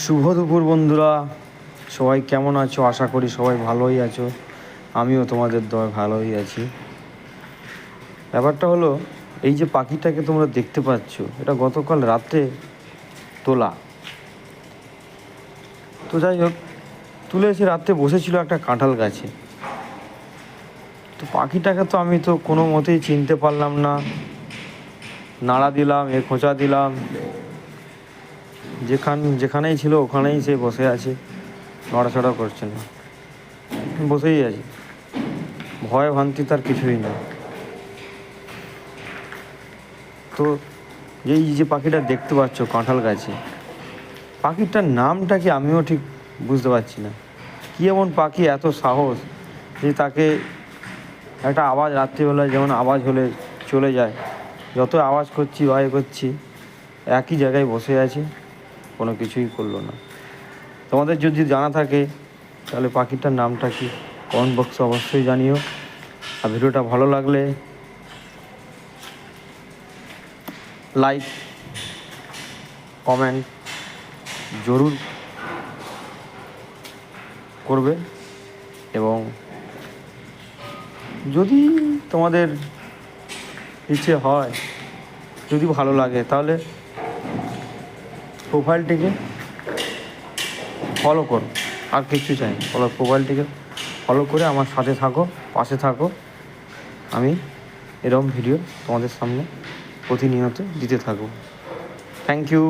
শুভ দুপুর বন্ধুরা, সবাই কেমন আছো? আশা করি সবাই ভালোই আছো। আমিও তোমাদের দয় ভালোই আছি। ব্যাপারটা হলো, এই যে পাখিটাকে তোমরা দেখতে পাচ্ছ, এটা গতকাল রাত্রে তোলা। তো যাই হোক, তুলে এসে রাত্রে বসেছিল একটা কাঁঠাল গাছে। তো পাখিটাকে তো আমি তো কোনো মতেই চিনতে পারলাম না। নাড়া দিলাম, খোঁচা দিলাম, যেখানেই ছিল ওখানেই সে বসে আছে, নড়াচড়া করছে না, বসেই আছে। ভয় ভ্রান্তি তার কিছুই না। তো এই যে পাখিটা দেখতে পাচ্ছ কাঁঠাল গাছে, পাখিটার নামটা কি আমিও ঠিক বুঝতে পারছি না। কী এমন পাখি এত সাহস যে তাকে একটা আওয়াজ, রাত্রিবেলায় যেমন আওয়াজ হলে চলে যায়, যত আওয়াজ করছি ভয় করছি, একই জায়গায় বসে আছে, কোনো কিছুই করলো না। তোমাদের যদি জানা থাকে তাহলে পাখিটার নামটা কি কমেন্ট বক্সে অবশ্যই জানিও। আর ভিডিওটা ভালো লাগলে লাইক কমেন্ট জরুর করবে, এবং যদি তোমাদের ইচ্ছে হয়, যদি ভালো লাগে, তাহলে প্রোফাইলটিকে ফলো করো। আর কিছু চাই, প্রোফাইলটিকে ফলো করে আমার সাথে থাকো, পাশে থাকো। আমি এরকম ভিডিও তোমাদের সামনে প্রতিনিয়ত দিতে থাকবো। Thank you.